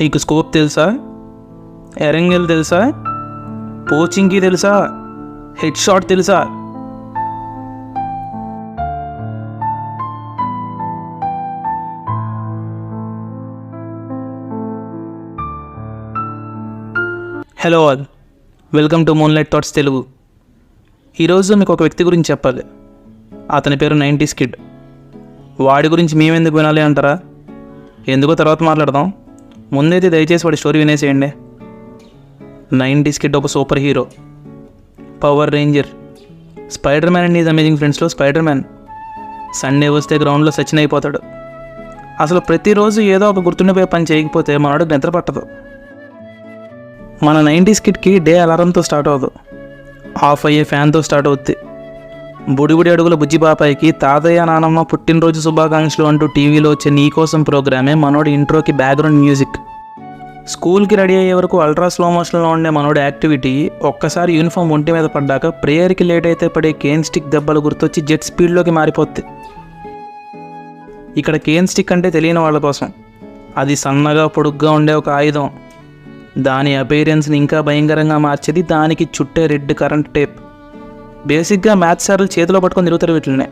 నీకు స్కోప్ తెలుసా? ఎరంగెల్ తెలుసా? పోచింకి తెలుసా? హెడ్ షాట్ తెలుసా? Hello all, welcome to moonlight thoughts Telugu. ఈరోజు మీకు ఒక వ్యక్తి గురించి చెప్పాలి. అతని పేరు 90s కిడ్. వాడి గురించి మేమెందుకు వినాలి అంటారా? ఎందుకో తర్వాత మాట్లాడదాం. ముందైతే దయచేసి వాడి స్టోరీ వినేసేయండి. 90s కిడ్ ఒక super hero, power ranger, spider man and is amazing ఫ్రెండ్స్లో స్పైడర్ మ్యాన్. సండే వస్తే గ్రౌండ్లో సచిన్ అయిపోతాడు. అసలు ప్రతిరోజు ఏదో ఒక గుర్తుండిపోయే పని చేయకపోతే మనోడు నిద్ర పట్టదు. మన 90s కిడ్కి డే అలారంతో స్టార్ట్ అవ్వదు, ఆఫ్ అయ్యే ఫ్యాన్తో స్టార్ట్ అవుద్ది. బుడిబుడి అడుగుల బుజ్జి బాపాయికి తాతయ్య నానమ్మ పుట్టినరోజు శుభాకాంక్షలు అంటూ టీవీలో వచ్చే నీకోసం ప్రోగ్రామే మనోడి ఇంట్రోకి బ్యాక్గ్రౌండ్ మ్యూజిక్. స్కూల్కి రెడీ అయ్యే వరకు అల్ట్రా స్లో మోషన్లో ఉండే మనోడి యాక్టివిటీ ఒక్కసారి యూనిఫామ్ ఒంటి మీద పడ్డాక ప్రేయర్కి లేట్ అయితే పడే కేన్ స్టిక్ దెబ్బలు గుర్తొచ్చి జెట్ స్పీడ్లోకి మారిపోద్ది. ఇక్కడ కేన్ స్టిక్ అంటే తెలియని వాళ్ళ కోసం, అది సన్నగా పొడుగ్గా ఉండే ఒక ఆయుధం. దాని అపీరెన్స్ని ఇంకా భయంకరంగా మార్చేది దానికి చుట్టే రెడ్ కరెంట్ టేప్. బేసిక్గా మ్యాథ్స్ సార్లు చేతిలో పట్టుకొని తిరుగుతారు వీటినే.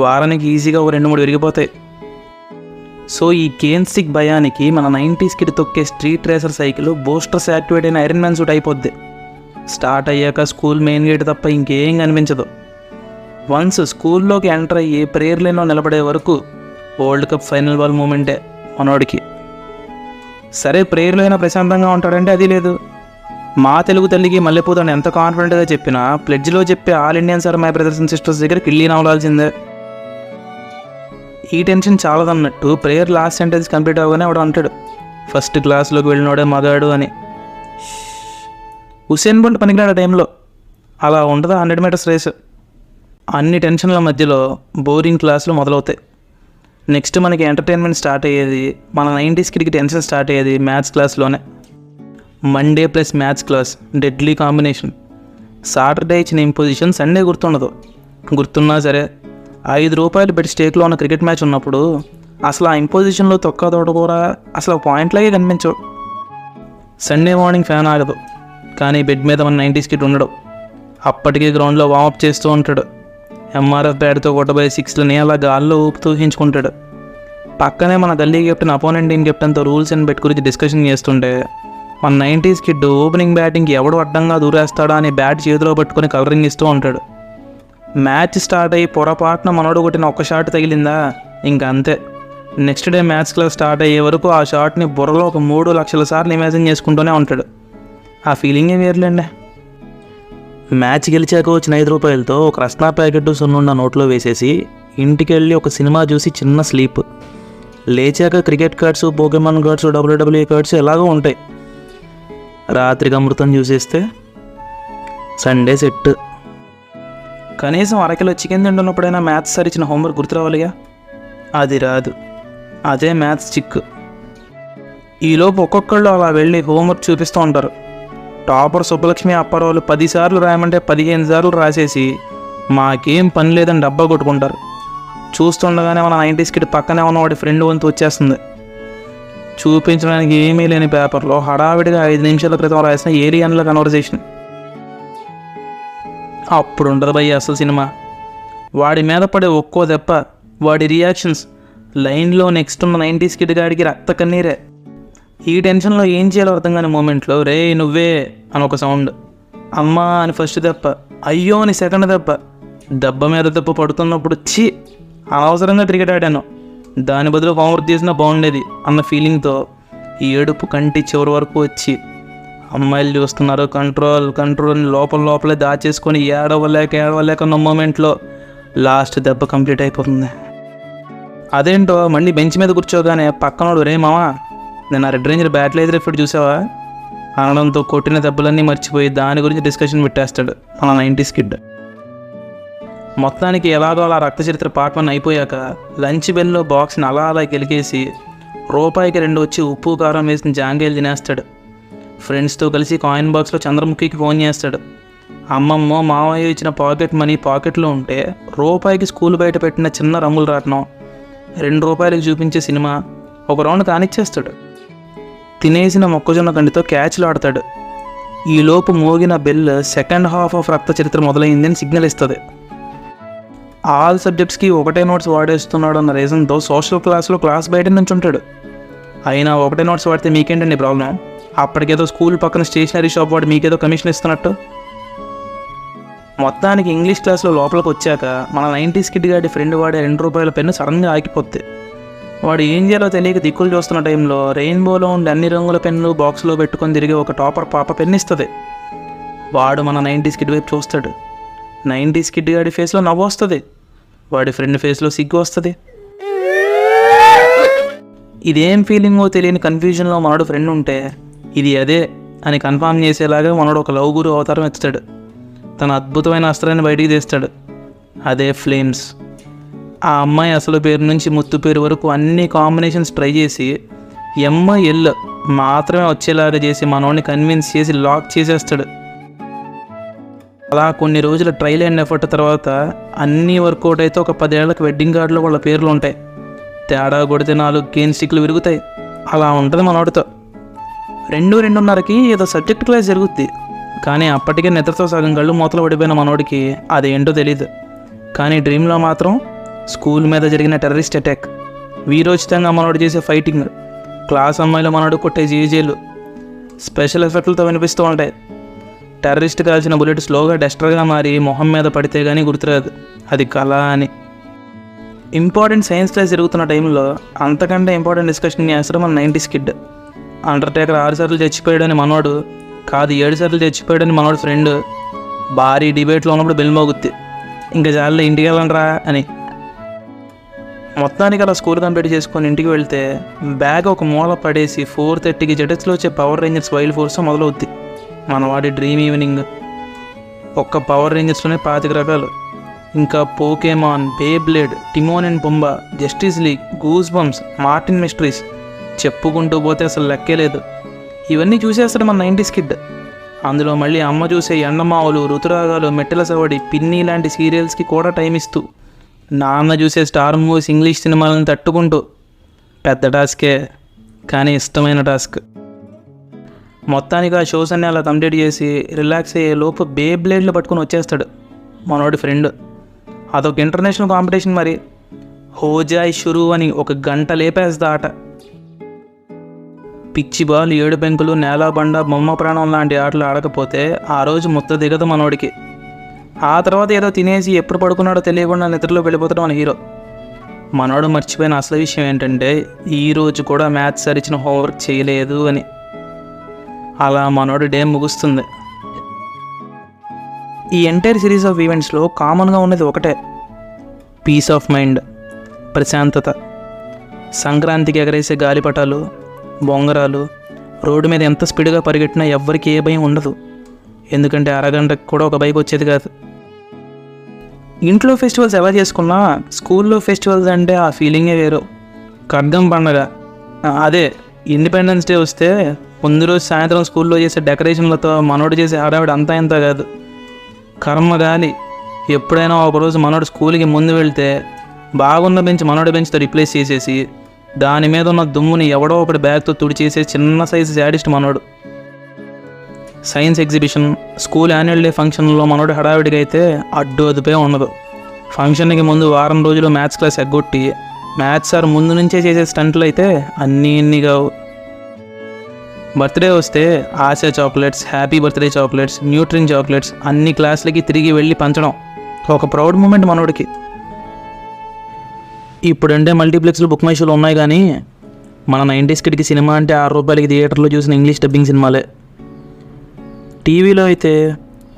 వారానికి ఈజీగా ఒక 2-3 విరిగిపోతాయి. సో ఈ కేన్ స్టిక్ భయానికి మన 90s కిడ్ తొక్కే street racer cycle boosters activate అయిన ఐరన్ మ్యాన్ సూట్ అయిపోద్ది. స్టార్ట్ అయ్యాక స్కూల్ మెయిన్ గేట్ తప్ప ఇంకేం కనిపించదు. వన్స్ స్కూల్లోకి ఎంటర్ అయ్యి ప్రేయర్ లైన్లో నిలబడే వరకు వరల్డ్ కప్ ఫైనల్ బాల్ మూమెంటే మనోడికి. సరే, ప్రేయర్లో అయినా ప్రశాంతంగా ఉంటాడంటే అది లేదు. మా తెలుగు తల్లికి మల్లెపూదని ఎంత కాన్ఫిడెంట్గా చెప్పినా ప్లెడ్జ్లో చెప్పే all Indians are my brothers and sisters దగ్గర కిళ్ళీ నవ్వాల్సిందే. ఈ టెన్షన్ చాలదన్నట్టు ప్రేయర్ లాస్ట్ సెంటెన్స్ కంప్లీట్ అవ్వగానే వాడు అంటాడు, ఫస్ట్ క్లాస్లోకి వెళ్ళినోడే మగాడు అని. హుసేన్ బోల్ట్ పనికిరాడు టైంలో. అలా ఉండదు 100 మీటర్స్ రేసు. అన్ని టెన్షన్ల మధ్యలో బోరింగ్ క్లాసులు మొదలవుతాయి. నెక్స్ట్ మనకి ఎంటర్టైన్మెంట్ స్టార్ట్ అయ్యేది, మన 90s కిడ్కి టెన్షన్ స్టార్ట్ అయ్యేది మ్యాథ్స్ క్లాస్లోనే. Monday plus maths class deadly combination. Saturday ఇచ్చిన ఇంపోజిషన్ సండే గుర్తుండదు. గుర్తున్నా సరే, 5 రూపాయలు పెట్టి స్టేక్లో ఉన్న క్రికెట్ మ్యాచ్ ఉన్నప్పుడు అసలు ఆ ఇంపోజిషన్లో తొక్క తోట కూడా అసలు పాయింట్లాగే కనిపించవు. సండే మార్నింగ్ ఫ్యాన్ ఆగదు, కానీ బెడ్ మీద మన 90s కిడ్ ఉండడు. అప్పటికే గ్రౌండ్లో వార్మప్ చేస్తూ ఉంటాడు. ఎంఆర్ఎఫ్ బ్యాట్తో కొట్టబోయే 6లని అలా గాల్లో ఊపుతూ ఊహించుకుంటాడు. పక్కనే మన గల్లీ కెప్టెన్ అపోనెంట్ టీం కెప్టెన్తో రూల్స్ అండ్ బెట్ గురించి డిస్కషన్ చేస్తుంటే మన 90s కిడ్ ఓపెనింగ్ బ్యాటింగ్కి ఎవడు అడ్డంగా దూరేస్తాడా అని బ్యాట్ చేతిలో పట్టుకొని కలరింగ్ ఇస్తూ ఉంటాడు. మ్యాచ్ స్టార్ట్ అయ్యి పొరపాటున మనోడు కొట్టిన ఒక్క షాట్ తగిలిందా ఇంకా అంతే. Next day match class start అయ్యే వరకు ఆ షాట్ని బుర్రలో ఒక 3 లక్షల సార్లు ఇమాజిన్ చేసుకుంటూనే ఉంటాడు. ఆ ఫీలింగే వేర్లేండి. మ్యాచ్ గెలిచాక వచ్చిన 5 రూపాయలతో ఒక రస్నా ప్యాకెట్ సున్నుండ నోట్లో వేసేసి ఇంటికి వెళ్ళి ఒక సినిమా చూసి చిన్న స్లీప్. లేచాక cricket cards, Pokemon cards, WWE cards ఎలాగో ఉంటాయి. రాత్రికి అమృతం చూసేస్తే సండే సెట్. కనీసం అరకిలో చికెన్ తింటున్నప్పుడైనా మ్యాథ్స్ సార్ ఇచ్చిన హోంవర్క్ గుర్తురావాలిగా, అది రాదు. అదే మ్యాథ్స్ చిక్కు. ఈలోపు ఒక్కొక్కళ్ళు అలా వెళ్ళి హోంవర్క్ చూపిస్తూ ఉంటారు. టాపర్ సుబ్బలక్ష్మి అప్పారావులు 10 సార్లు రాయమంటే 15 సార్లు రాసేసి మాకేం పని లేదని డబ్బా కొట్టుకుంటారు. చూస్తుండగానే మన 90s కిడ్ పక్కనే ఉన్న వాడి ఫ్రెండ్ వంతు వచ్చేస్తుంది. చూపించడానికి ఏమీ లేని పేపర్లో హడావిడిగా 5 నిమిషాల క్రితం రాసిన ఏలియన్ల కన్వర్జేషన్. అప్పుడు ఉండదు భయ్య అసలు సినిమా. వాడి మీద పడే ఒక్కో దెబ్బ, వాడి రియాక్షన్స్, లైన్లో నెక్స్ట్ ఉన్న 90s కిడ్ గాడికి రక్త కన్నీరే. ఈ టెన్షన్లో ఏం చేయాలో అర్థం కాని మూమెంట్లో రే నువ్వే అని ఒక సౌండ్, అమ్మా అని ఫస్ట్ దెబ్బ, అయ్యో అని సెకండ్ దెబ్బ. దెబ్బ మీద దెబ్బ పడుతున్నప్పుడు ఛీ అనవసరంగా క్రికెట్ ఆడాను, దాని బదులు హోంవర్క్ చేసినా బాగుండేది అన్న ఫీలింగ్తో ఈ ఏడుపు కంటి చివరి వరకు వచ్చి అమ్మాయిలు చూస్తున్నారు కంట్రోల్ కంట్రోల్ లోపలే దాచేసుకొని ఏడవలేక ఉన్న మూమెంట్లో లాస్ట్ దెబ్బ కంప్లీట్ అయిపోతుంది. అదేంటో మళ్ళీ బెంచ్ మీద కూర్చోగానే పక్కనోడు రే మావా నేను ఆ రెడ్ రేంజర్ బ్యాట్లో ఎదురు ఎఫెక్ట్ చూసావా అనడంతో కొట్టిన దెబ్బలన్నీ మర్చిపోయి దాని గురించి డిస్కషన్ పెట్టేస్తాడు మన 90s కిడ్. మొత్తానికి ఎలాగో అలా రక్త చరిత్ర పార్ట్ 1 అయిపోయాక లంచ్ బెల్లో బాక్స్ని అలా గెలికేసి రూపాయికి 2 వచ్చి ఉప్పు కారం వేసిన జాంకాయలు తినేస్తాడు. ఫ్రెండ్స్తో కలిసి కాయిన్ బాక్స్లో చంద్రముఖికి ఫోన్ చేస్తాడు. అమ్మమ్మ మావయ్య ఇచ్చిన పాకెట్ మనీ పాకెట్లో ఉంటే రూపాయికి స్కూల్ బయట పెట్టిన చిన్న రంగులు రాట్నం, 2 రూపాయలకి చూపించే సినిమా ఒక రౌండ్ కానిచ్చేస్తాడు. తినేసిన మొక్కజొన్న గండితో క్యాచ్లు ఆడతాడు. ఈలోపు మోగిన బెల్ సెకండ్ హాఫ్ ఆఫ్ రక్త చరిత్ర మొదలైందని సిగ్నల్ ఇస్తుంది. ఆల్ సబ్జెక్ట్స్కి ఒకటే నోట్స్ వాడేస్తున్నాడు అన్న రీజన్తో సోషల్ క్లాస్లో క్లాస్ బయట నుంచి ఉంటాడు. అయినా ఒకటే నోట్స్ వాడితే మీకేంటండి ప్రాబ్లం? అప్పటికేదో స్కూల్ పక్కన స్టేషనరీ షాప్ వాడు మీకేదో కమిషన్ ఇస్తున్నట్టు. మొత్తానికి ఇంగ్లీష్ క్లాస్లో లోపలికి వచ్చాక మన 90s కిడ్ గాడి ఫ్రెండ్ వాడే ₹2 పెన్ను సడన్గా ఆగిపోద్ది. వాడు ఏం చేయాలో తెలియక దిక్కులు చూస్తున్న టైంలో రెయిన్బోలో ఉండే అన్ని రంగుల పెన్నులు బాక్స్లో పెట్టుకొని తిరిగి ఒక టాపర్ పాప పెన్ను ఇస్తుంది. వాడు మన 90s కిడ్ వైపు చూస్తాడు. 90s కిడ్ గాడి ఫేస్లో నవ్వు వస్తుంది, వాడి ఫ్రెండ్ ఫేస్లో సిగ్గు వస్తుంది. ఇదేం ఫీలింగో తెలియని కన్ఫ్యూజన్లో మనోడు ఫ్రెండ్ ఉంటే ఇది అదే అని కన్ఫర్మ్ చేసేలాగా మనోడు ఒక లవ్ గురు అవతారం ఎత్తుతాడు. తన అద్భుతమైన అస్త్రాన్ని బయటికి తీస్తాడు, అదే ఫ్లేమ్స్. ఆ అమ్మాయి అసలు పేరు నుంచి ముత్తు పేరు వరకు అన్ని కాంబినేషన్స్ ట్రై చేసి ML మాత్రమే వచ్చేలాగా చేసి మనోడిని కన్విన్స్ చేసి లాక్ చేసేస్తాడు. అలా కొన్ని రోజుల ట్రైల్ అండ్ ఎఫర్ట్ తర్వాత అన్నీ వర్కౌట్ అయితే ఒక 10 ఏళ్లకు వెడ్డింగ్ కార్డులో వాళ్ళ పేర్లు ఉంటాయి. తేడా కొడితే 4 గేమ్ స్టిక్లు విరుగుతాయి. అలా ఉంటుంది మనోడితో. 2:30కి ఏదో సబ్జెక్ట్ క్లాస్ జరుగుద్ది. కానీ అప్పటికే నిద్రతో సగం కళ్ళు మూతలు పడిపోయిన మనోడికి అదేంటో తెలియదు. కానీ డ్రీమ్లో మాత్రం స్కూల్ మీద జరిగిన టెర్రరిస్ట్ అటాక్, వీరోచితంగా మనోడు చేసే ఫైటింగ్, క్లాస్ అమ్మాయిలో మనోడు కొట్టే జీజేలు స్పెషల్ ఎఫెక్ట్లతో వినిపిస్తూ ఉంటాయి. టెర్రరిస్ట్ కాల్చిన బుల్లెట్ స్లోగా డస్టర్గా మారి మొహం మీద పడితే కానీ గుర్తురాదు అది కళ అని. ఇంపార్టెంట్ సైన్స్ క్లాస్ జరుగుతున్న టైంలో అంతకంటే ఇంపార్టెంట్ డిస్కషన్ చేస్తాడు మన 90s కిడ్. అండర్టేకర్ 6 సార్లు చచ్చిపోయాడని మనోడు, కాదు 7 సార్లు చచ్చిపోయాడని మనోడు ఫ్రెండ్. భారీ డిబేట్లో ఉన్నప్పుడు బెల్ మోగుద్ది, ఇంకా జాలిలో ఇంటికి వెళ్ళండిరా అని. మొత్తానికి అలా స్కూల్ కంప్లీట్ చేసుకొని ఇంటికి వెళ్తే బ్యాగ్ ఒక మూల పడేసి 4:30కి జెటెక్స్లో వచ్చే పవర్ రేంజర్స్ వైల్డ్ ఫోర్స్ మొదలవుద్ది మన వాడి డ్రీమ్ ఈవినింగ్. ఒక్క పవర్ రేంజర్స్లోనే 25 రకాలు, ఇంకా Pokemon, Beyblade, Timon and Pumbaa, Justice League, Goosebumps, Martin Mysteries, చెప్పుకుంటూ పోతే అసలు లెక్కే లేదు. ఇవన్నీ చూసేస్తాడు మన 90s కిడ్. అందులో మళ్ళీ అమ్మ చూసే ఎండమావులు, ఋతురాగాలు, మెట్టెల సవడి, పిన్ని లాంటి సీరియల్స్కి కూడా టైం ఇస్తూ, నాన్న చూసే స్టార్ మూవీస్, ఇంగ్లీష్ సినిమాలను తట్టుకుంటూ. పెద్ద టాస్కే, కానీ ఇష్టమైన టాస్క్. మొత్తానికి ఆ షోస్ అన్నీ అలా కంప్లీట్ చేసి రిలాక్స్ అయ్యే లోపు బేబ్లేడ్లు పట్టుకుని వచ్చేస్తాడు మనోడి ఫ్రెండ్. అదొక ఇంటర్నేషనల్ కాంపిటీషన్ మరి. హోజాయ్ షురు అని 1 గంట లేపేస్తా ఆట. పిచ్చి బాల్, 7 పెంకులు, నేలాబండ, బొమ్మ ప్రాణం లాంటి ఆటలు ఆడకపోతే ఆ రోజు ముద్ద దిగదు మనోడికి. ఆ తర్వాత ఏదో తినేసి ఎప్పుడు పడుకున్నాడో తెలియకుండా నిద్రలో వెళ్ళిపోతాడు మన హీరో. మనోడు మర్చిపోయిన అసలు విషయం ఏంటంటే ఈరోజు కూడా మ్యాథ్స్ సార్ ఇచ్చిన హోంవర్క్ చేయలేదు అని. అలా మనోడు డే ముగుస్తుంది. ఈ ఎంటైర్ సిరీస్ ఆఫ్ ఈవెంట్స్లో కామన్గా ఉన్నది ఒకటే, పీస్ ఆఫ్ మైండ్, ప్రశాంతత. సంక్రాంతికి ఎగరేసే గాలిపటాలు, బొంగరాలు, రోడ్డు మీద ఎంత స్పీడ్గా పరిగెట్టినా ఎవ్వరికి ఏ భయం ఉండదు. ఎందుకంటే అరగంటకు కూడా ఒక బైక్ వచ్చేది కాదు. ఇంట్లో ఫెస్టివల్స్ ఎలా చేసుకున్నా స్కూల్లో ఫెస్టివల్స్ అంటే ఆ ఫీలింగే వేరు. ఖడ్గం పండగ, అదే ఇండిపెండెన్స్ డే వస్తే ముందు రోజు సాయంత్రం స్కూల్లో చేసే డెకరేషన్లతో మనోడు చేసే హడావిడి అంతా ఇంత కాదు. కర్మగాలి, ఎప్పుడైనా ఒకరోజు మనోడు స్కూల్కి ముందు వెళ్తే బాగున్న బెంచ్ మనోడి బెంచ్తో రిప్లేస్ చేసేసి దాని మీద ఉన్న దుమ్ముని ఎవడో ఒకటి బ్యాగ్తో తుడిచేసే చిన్న సైజు శాడిస్ట్ మనోడు. Science exhibition, school annual day ఫంక్షన్లో మనోడు హడావిడిగా అయితే అడ్డు అదుపే ఉండదు. ఫంక్షన్కి ముందు వారం రోజులు మ్యాథ్స్ క్లాస్ ఎగ్గొట్టి మ్యాథ్స్ సార్ ముందు నుంచే చేసే స్టంట్లు అయితే అన్నీ కావు. బర్త్డే వస్తే ASHA chocolates, happy birthday chocolates, Nutrine chocolates అన్ని క్లాసులకి తిరిగి వెళ్ళి పంచడం ఒక ప్రౌడ్ మూమెంట్ మనోడికి. ఇప్పుడంటే మల్టీప్లెక్స్లు, బుక్ మై షోలు ఉన్నాయి, కానీ మన 90s కిడ్కి సినిమా అంటే ₹6 థియేటర్లో చూసిన ఇంగ్లీష్ డబ్బింగ్ సినిమాలే. టీవీలో అయితే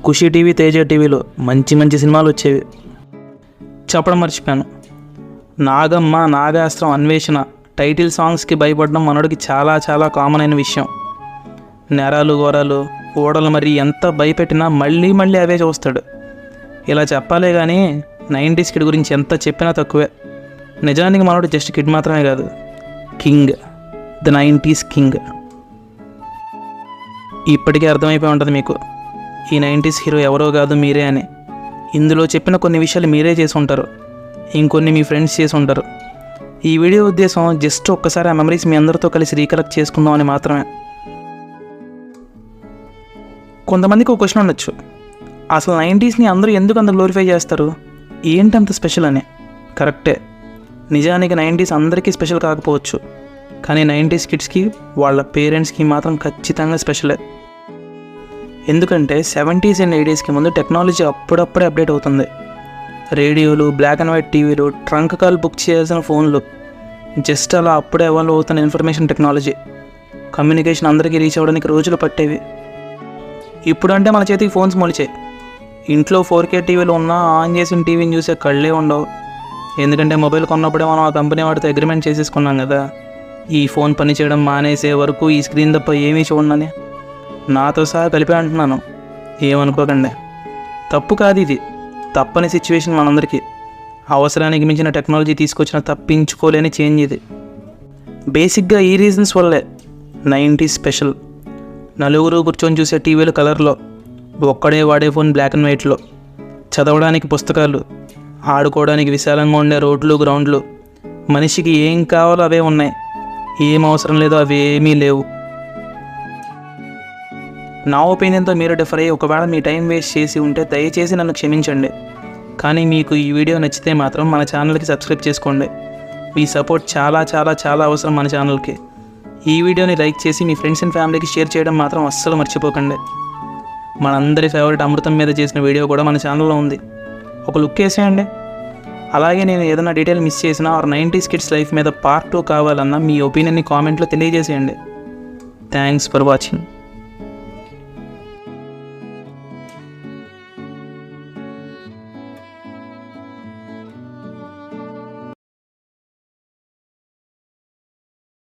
ఖుషి టీవీ, తేజ టీవీలో మంచి మంచి సినిమాలు వచ్చేవి. చెప్పడం మర్చిపోయాను, నాగమ్మ, నాగాస్త్రం, అన్వేషణ టైటిల్ సాంగ్స్కి భయపడడం మనోడికి చాలా చాలా కామన్ అయిన విషయం. నేరాలు, ఘోరాలు, ఓడలు మరి ఎంత భయపెట్టినా మళ్ళీ మళ్ళీ అవే చూస్తాడు. ఇలా చెప్పాలే కానీ 90s కిడ్ గురించి ఎంత చెప్పినా తక్కువే. నిజానికి మనోడు జస్ట్ కిడ్ మాత్రమే కాదు, కింగ్, ద 90s కింగ్. ఇప్పటికే అర్థమైపోయి ఉంటుంది మీకు ఈ 90s హీరో ఎవరో కాదు మీరే అని. ఇందులో చెప్పిన కొన్ని విషయాలు మీరే చేసి ఉంటారు, ఇంకొన్ని మీ ఫ్రెండ్స్ చేసి ఉంటారు. ఈ వీడియో ఉద్దేశం జస్ట్ ఒక్కసారి ఆ మెమరీస్ మీ అందరితో కలిసి రీకలెక్ట్ చేసుకుందాం అని మాత్రమే. కొంతమందికి ఒక క్వశ్చన్ ఉండొచ్చు, అసలు 90స్ని అందరూ ఎందుకు అంత గ్లోరిఫై చేస్తారు, ఏంటంత స్పెషల్ అని. కరెక్టే, నిజానికి 90s అందరికీ స్పెషల్ కాకపోవచ్చు, కానీ 90s కిడ్స్కి వాళ్ళ పేరెంట్స్కి మాత్రం ఖచ్చితంగా స్పెషలే. ఎందుకంటే 70s అండ్ 80sకి ముందు టెక్నాలజీ అప్పుడప్పుడే అప్డేట్ అవుతుంది. రేడియోలు, బ్లాక్ అండ్ వైట్ టీవీలు, ట్రంక్ కాల్ బుక్ చేయాల్సిన ఫోన్లు, జస్ట్ అలా అప్పుడే ఎవాల్వ్ అవుతున్న ఇన్ఫర్మేషన్ టెక్నాలజీ. కమ్యూనికేషన్ అందరికీ రీచ్ అవ్వడానికి రోజులు పట్టేవి. ఇప్పుడు అంటే మన చేతికి ఫోన్స్ మొలిచాయి. ఇంట్లో 4K టీవీలు ఉన్నా ఆన్ చేసిన టీవీని చూసే కళ్ళే ఉండవు. ఎందుకంటే మొబైల్ కొన్నప్పుడే మనం ఆ కంపెనీ వాడితో అగ్రిమెంట్ చేసేసుకున్నాం కదా, ఈ ఫోన్ పనిచేయడం మానేసే వరకు ఈ స్క్రీన్ తప్ప ఏమీ చూడనని. నాతో సహా కలిపి అంటున్నాను, ఏమనుకోకండి. తప్పు కాదు ఇది, తప్పని సిచ్యువేషన్ మనందరికీ. అవసరానికి మించిన టెక్నాలజీ తీసుకొచ్చిన తప్పించుకోలేని చేంజ్ ఇది. బేసిక్గా ఈ రీజన్స్ వల్లే 90s స్పెషల్. నలుగురు కూర్చొని చూసే టీవీలు కలర్లో, ఒక్కడే వాడే ఫోన్ బ్లాక్ అండ్ వైట్లో, చదవడానికి పుస్తకాలు, ఆడుకోవడానికి విశాలంగా ఉండే రోడ్లు, గ్రౌండ్లు, మనిషికి ఏం కావాలో అవే ఉన్నాయి, ఏం అవసరం లేదో అవి ఏమీ లేవు. నా ఒపీనియన్తో మీరు డిఫర్ అయ్యి ఒకవేళ మీ టైం వేస్ట్ చేసి ఉంటే దయచేసి నన్ను క్షమించండి. కానీ మీకు ఈ వీడియో నచ్చితే మాత్రం మన ఛానల్కి సబ్స్క్రైబ్ చేసుకోండి. మీ సపోర్ట్ చాలా చాలా చాలా అవసరం మన ఛానల్కి. ఈ వీడియోని లైక్ చేసి మీ ఫ్రెండ్స్ అండ్ ఫ్యామిలీకి షేర్ చేయడం మాత్రం అస్సలు మర్చిపోకండి. మనందరి ఫేవరెట్ అమృతం మీద చేసిన వీడియో కూడా మన ఛానల్లో ఉంది, ఒక లుక్ వేసేయండి. అలాగే నేను ఏదైనా డీటెయిల్ మిస్ చేసినా ఆర్ 90s కిడ్స్ లైఫ్ మీద పార్ట్ 2 కావాలన్నా మీ ఒపీనియన్ని కామెంట్లో తెలియజేసేయండి. Thanks for watching.